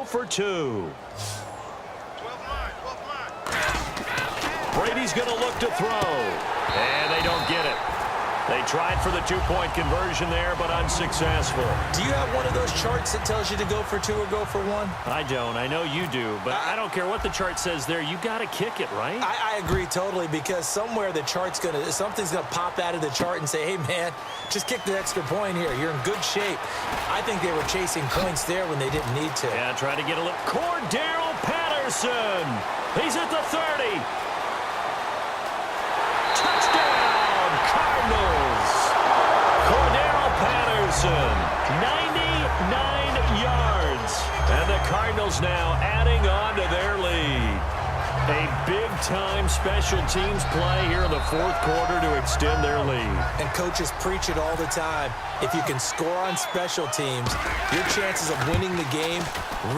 for 2. Brady's going to look to throw. And they don't get it. They tried for the 2-point conversion there, but unsuccessful. Do you have one of those charts that tells you to go for 2 or go for 1? I don't. I know you do, but I don't care what the chart says there. You got to kick it, right? I agree totally, because somewhere the chart's something's gonna pop out of the chart and say, hey man, just kick the extra point here. You're in good shape. I think they were chasing points there when they didn't need to. Yeah, try to get a little. Cordero Patterson. He's at the 30. Touchdown, Cardinals. Cordero Patterson, 99 yards. And the Cardinals now adding on to their lead. A big-time special teams play here in the 4th quarter to extend their lead. And coaches preach it all the time. If you can score on special teams, your chances of winning the game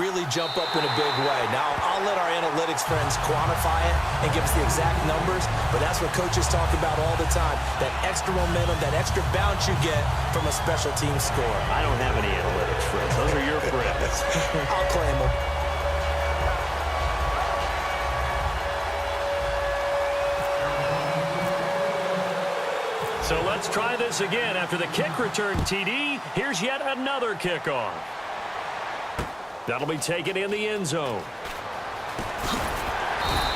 really jump up in a big way. Now, I'll let our analytics friends quantify it and give us the exact numbers, but that's what coaches talk about all the time. That extra momentum, that extra bounce you get from a special team score. I don't have any analytics friends. Those are your friends. I'll claim them. So let's try this again. After the kick return TD, here's yet another kickoff. That'll be taken in the end zone.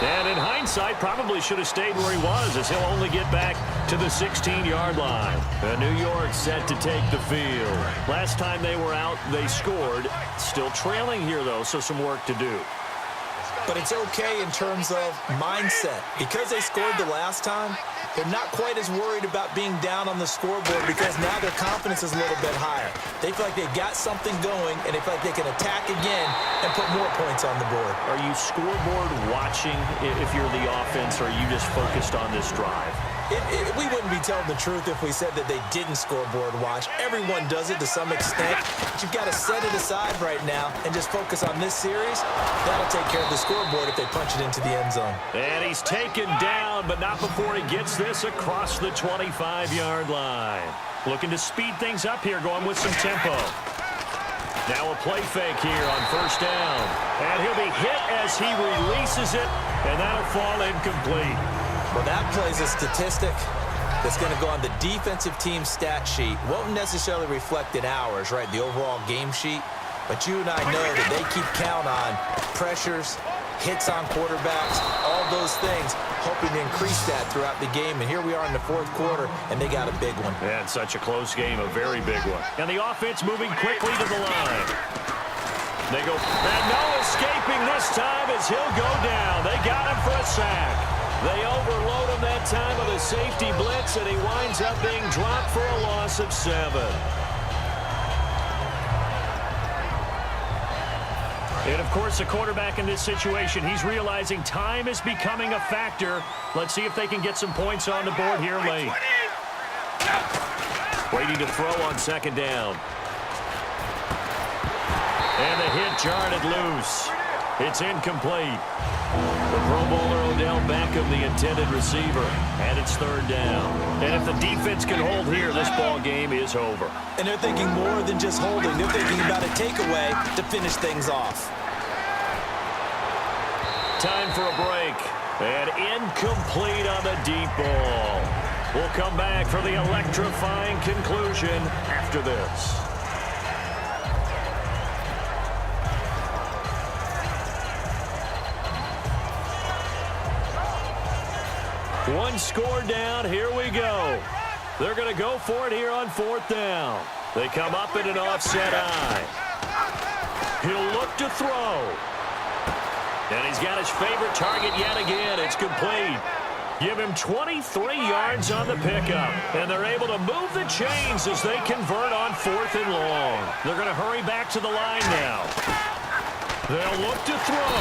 And in hindsight, probably should have stayed where he was, as he'll only get back to the 16-yard line. New York set to take the field. Last time they were out, they scored. Still trailing here, though, so some work to do. But it's okay in terms of mindset. Because they scored the last time, they're not quite as worried about being down on the scoreboard, because now their confidence is a little bit higher. They feel like they've got something going, and they feel like they can attack again and put more points on the board. Are you scoreboard watching if you're the offense, or are you just focused on this drive? We wouldn't be telling the truth if we said that they didn't scoreboard watch. Everyone does it to some extent. But you've got to set it aside right now and just focus on this series. That'll take care of the scoreboard if they punch it into the end zone. And he's taken down, but not before he gets this across the 25-yard line. Looking to speed things up here, going with some tempo. Now a play fake here on 1st down. And he'll be hit as he releases it, and that'll fall incomplete. Well, that plays a statistic that's going to go on the defensive team stat sheet. Won't necessarily reflect in ours, right, the overall game sheet. But you and I know that they keep count on pressures, hits on quarterbacks, all those things, hoping to increase that throughout the game. And here we are in the 4th quarter, and they got a big one. Yeah, it's such a close game, a very big one. And the offense moving quickly to the line. They go, and no escaping this time as he'll go down. They got him for a sack. They overload him that time with a safety blitz, and he winds up being dropped for a loss of 7. And, of course, the quarterback in this situation, he's realizing time is becoming a factor. Let's see if they can get some points on the board here late. Waiting to throw on 2nd down. And the hit jarred it loose. It's incomplete. The Pro Bowler Odell Beckham, the intended receiver, and it's 3rd down. And if the defense can hold here, this ball game is over. And they're thinking more than just holding. They're thinking about a takeaway to finish things off. Time for a break. And incomplete on the deep ball. We'll come back for the electrifying conclusion after this. One score down, here we go. They're going to go for it here on 4th down. They come up in an offset eye. He'll look to throw. And he's got his favorite target yet again. It's complete. Give him 23 yards on the pickup. And they're able to move the chains as they convert on 4th and long. They're going to hurry back to the line now. They'll look to throw.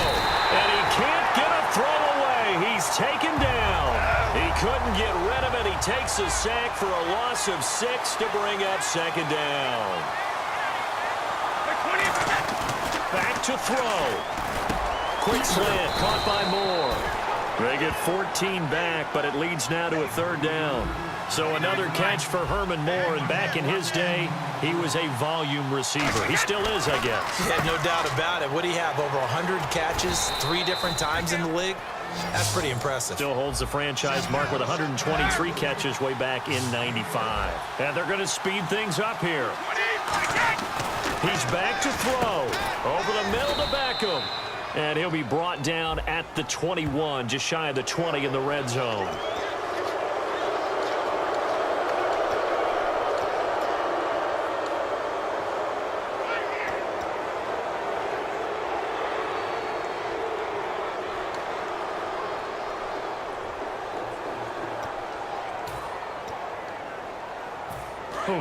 And he can't get a throw away. He's taken down. He couldn't get rid of it. He takes a sack for a loss of 6 to bring up 2nd down. Back to throw. Quick slant, caught by Moore. They get 14 back, but it leads now to a 3rd down. So another catch for Herman Moore, and back in his day, he was a volume receiver. He still is, I guess. Yeah, no doubt about it. What do you have, over 100 catches 3 different times in the league? That's pretty impressive. Still holds the franchise mark with 123 catches way back in '95. And they're going to speed things up here. He's back to throw. Over the middle to Beckham. And he'll be brought down at the 21, just shy of the 20 in the red zone.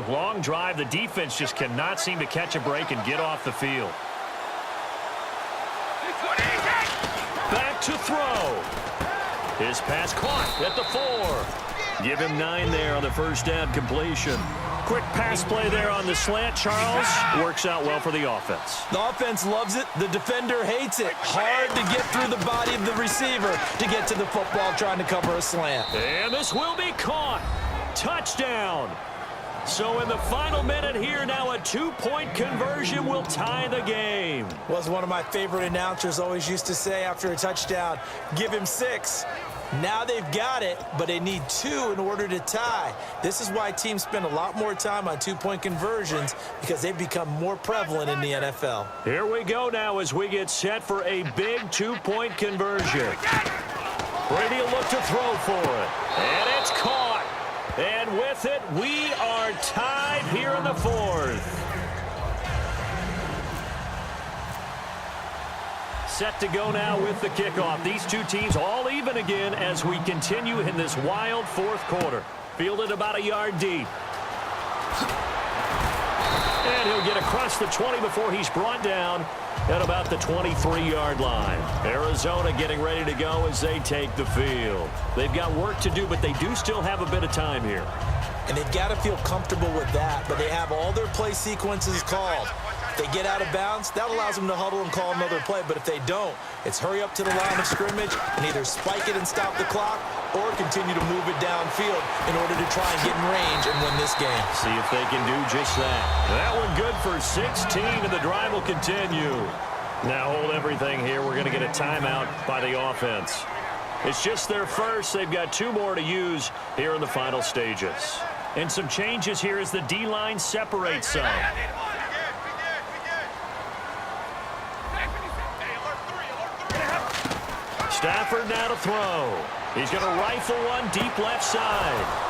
Long drive. The defense just cannot seem to catch a break and get off the field. Back to throw. His pass caught at the 4. Give him 9 there on the first down completion. Quick pass play there on the slant, Charles. Works out well for the offense. The offense loves it. The defender hates it. Hard to get through the body of the receiver to get to the football trying to cover a slant. And this will be caught. Touchdown. So in the final minute here, now a 2-point conversion will tie the game. Was one of my favorite announcers always used to say after a touchdown, give him 6. Now they've got it, but they need 2 in order to tie. This is why teams spend a lot more time on 2-point conversions, because they've become more prevalent in the NFL. Here we go now as we get set for a big 2-point conversion. Brady will look to throw for it, and it's caught. And with it, we are tied here in the 4th. Set to go now with the kickoff. These two teams all even again as we continue in this wild 4th quarter. Fielded about a yard deep. And he'll get across the 20 before he's brought down at about the 23-yard line. Arizona getting ready to go as they take the field. They've got work to do, but they do still have a bit of time here. And they've got to feel comfortable with that, but they have all their play sequences called. If they get out of bounds, that allows them to huddle and call another play, but if they don't, it's hurry up to the line of scrimmage and either spike it and stop the clock or continue to move it downfield in order to try and get in range and win this game. See if they can do just that. That one good for 16, and the drive will continue. Now hold everything here. We're going to get a timeout by the offense. It's just their first. They've got 2 more to use here in the final stages. And some changes here as the D-line separates some. Stafford now to throw. He's going to rifle one deep left side.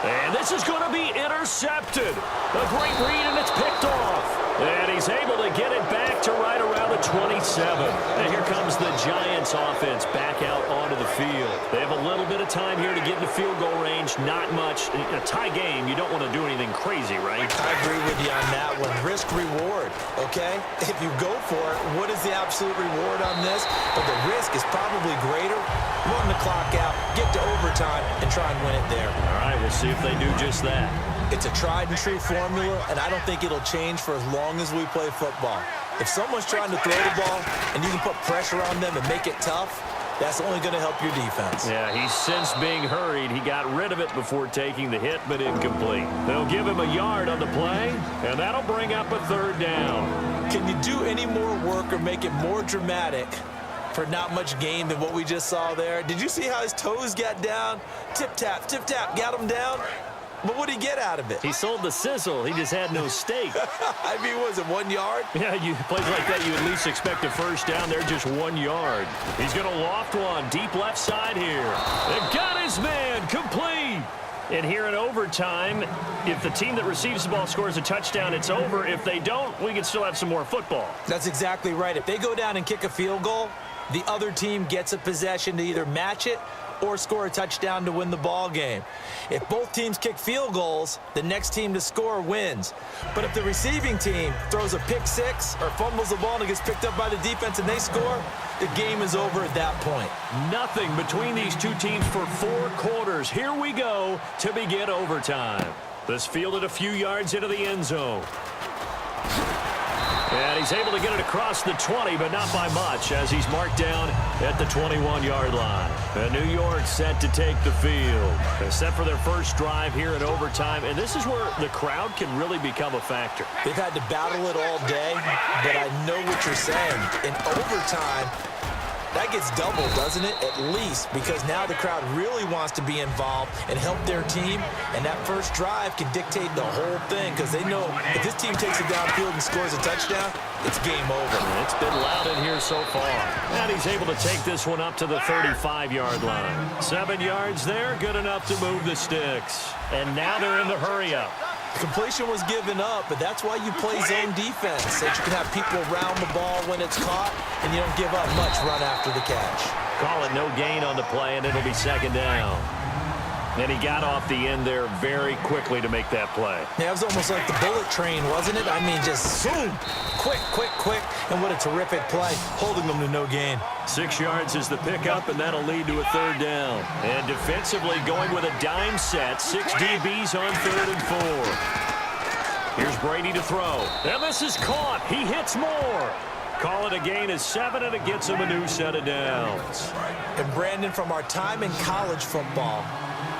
And this is going to be intercepted. A great read, and it's picked off. And he's able to get it back to right around the 27. And here comes the Giants offense back out onto the field. They have a little bit of time here to get in the field goal range. Not much. In a tie game, you don't want to do anything crazy, right? I agree with you on that one. Risk reward, okay? If you go for it, what is the absolute reward on this? But the risk is probably greater. Run the clock out, get to overtime, and try and win it there. All right, we'll see if they do just that. It's a tried-and-true formula, and I don't think it'll change for as long as we play football. If someone's trying to throw the ball and you can put pressure on them and make it tough, that's only going to help your defense. Yeah, he's since being hurried. He got rid of it before taking the hit, but incomplete. They'll give him a yard on the play, and that'll bring up a 3rd down. Can you do any more work or make it more dramatic for not much gain than what we just saw there? Did you see how his toes got down? Tip-tap, got him down. But what did he get out of it? He sold the sizzle. He just had no steak. I mean, was it 1 yard? Yeah, you plays like that, you at least expect a first down. They're just 1 yard. He's going to loft one deep left side here. They've got his man complete. And here in overtime, if the team that receives the ball scores a touchdown, it's over. If they don't, we can still have some more football. That's exactly right. If they go down and kick a field goal, the other team gets a possession to either match it or score a touchdown to win the ball game. If both teams kick field goals, the next team to score wins. But if the receiving team throws a pick 6 or fumbles the ball and it gets picked up by the defense and they score, the game is over at that point. Nothing between these two teams for 4 quarters. Here we go to begin overtime. This fielded a few yards into the end zone. And he's able to get it across the 20, but not by much, as he's marked down at the 21-yard line. And New York set to take the field. They're set for their first drive here in overtime, and this is where the crowd can really become a factor. They've had to battle it all day, but I know what you're saying. In overtime, that gets doubled, doesn't it? At least, because now the crowd really wants to be involved and help their team, and that first drive can dictate the whole thing, because they know if this team takes it downfield and scores a touchdown, it's game over. It's been loud in here so far. And he's able to take this one up to the 35-yard line. 7 yards there, good enough to move the sticks. And now they're in the hurry-up. Completion was given up, but that's why you play zone defense, so that you can have people around the ball when it's caught, and you don't give up much run after the catch. Call it no gain on the play, and it'll be second down. And he got off the end there very quickly to make that play. Yeah, it was almost like the bullet train, wasn't it? I mean, just zoom, quick, quick, quick, and what a terrific play, holding them to no gain. 6 yards is the pickup, and that'll lead to a third down. And defensively going with a dime set, 6 DBs on 3rd and 4. Here's Brady to throw. And this is caught. He hits more. Call it a gain of 7, and it gets him a new set of downs. And Brandon, from our time in college football,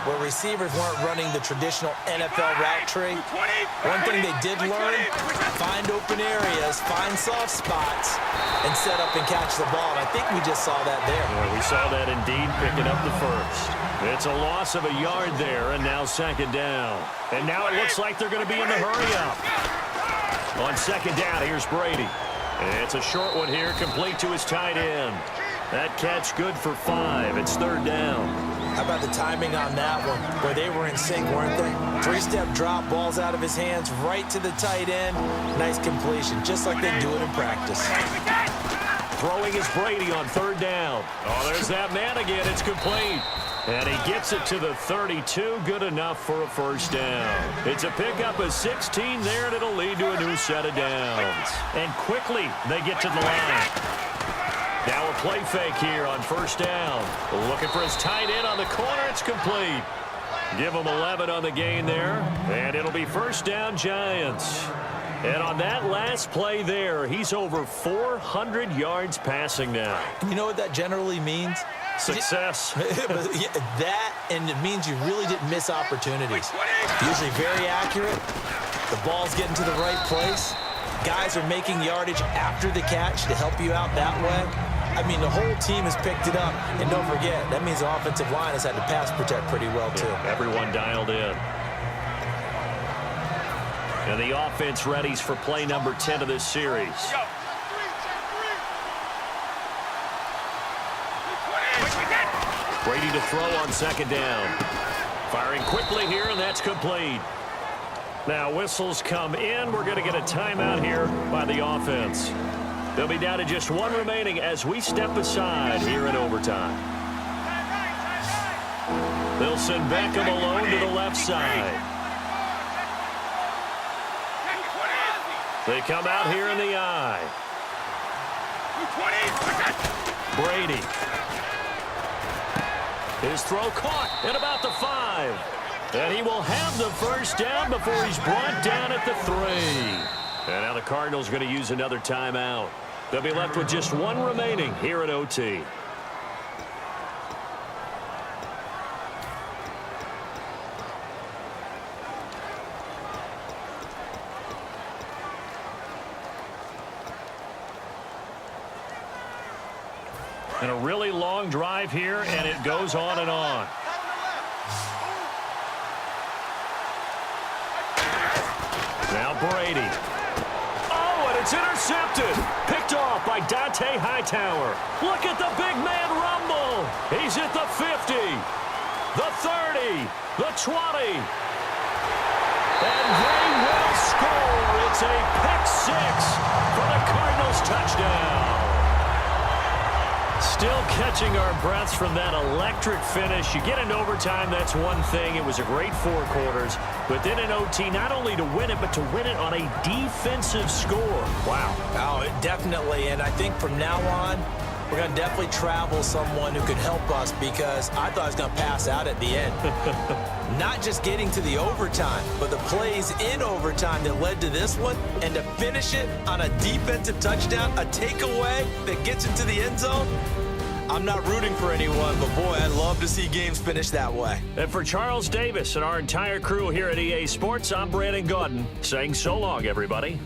where receivers weren't running the traditional NFL route tree, one thing they did learn, find open areas, find soft spots, and set up and catch the ball. And I think we just saw that there. Yeah, we saw that indeed, picking up the first. It's a loss of a yard there, and now second down. And now it looks like they're going to be in the hurry-up. On second down, here's Brady. It's a short one here, complete to his tight end. That catch good for 5. It's third down. How about the timing on that one? Where they were in sync, weren't they? 3-step drop, balls out of his hands, right to the tight end. Nice completion, just like they do it in practice. Throwing is Brady on third down. Oh, there's that man again. It's complete. And he gets it to the 32. Good enough for a first down. It's a pickup of 16 there, and it'll lead to a new set of downs. And quickly, they get to the line. Now a play fake here on first down. Looking for his tight end on the corner. It's complete. Give him 11 on the gain there. And it'll be first down, Giants. And on that last play there, he's over 400 yards passing now. You know what that generally means? Success. That, and it means you really didn't miss opportunities. Usually very accurate. The ball's getting to the right place. Guys are making yardage after the catch to help you out that way. I mean, the whole team has picked it up. And don't forget, that means the offensive line has had to pass protect pretty well, too. Yeah, everyone dialed in. And the offense readies for play number 10 of this series. Brady to throw on second down. Firing quickly here, and that's complete. Now whistles come in. We're going to get a timeout here by the offense. They'll be down to just 1 remaining as we step aside here in overtime. They'll send Beckham alone to the left side. They come out here in the I. Brady. His throw caught at about the 5. And he will have the first down before he's brought down at the 3. And now the Cardinals are going to use another timeout. They'll be left with just 1 remaining here at OT. And a really long drive here, and it goes on and on. Now Brady. Oh, and it's intercepted. Picked off by DONTA Hightower. Look at the big man rumble. He's at the 50, the 30, the 20. And they will score. It's a pick 6 for the Cardinals touchdown. Still catching our breaths from that electric finish. You get into overtime, that's one thing. It was a great 4 quarters. But then in OT, not only to win it, but to win it on a defensive score. Wow. Oh, definitely. And I think from now on, We're going to definitely travel someone who could help us because I thought I was going to pass out at the end. Not just getting to the overtime, but the plays in overtime that led to this one, and to finish it on a defensive touchdown, a takeaway that gets into the end zone. I'm not rooting for anyone, but boy, I'd love to see games finish that way. And for Charles Davis and our entire crew here at EA Sports, I'm Brandon Gaudin saying so long, everybody.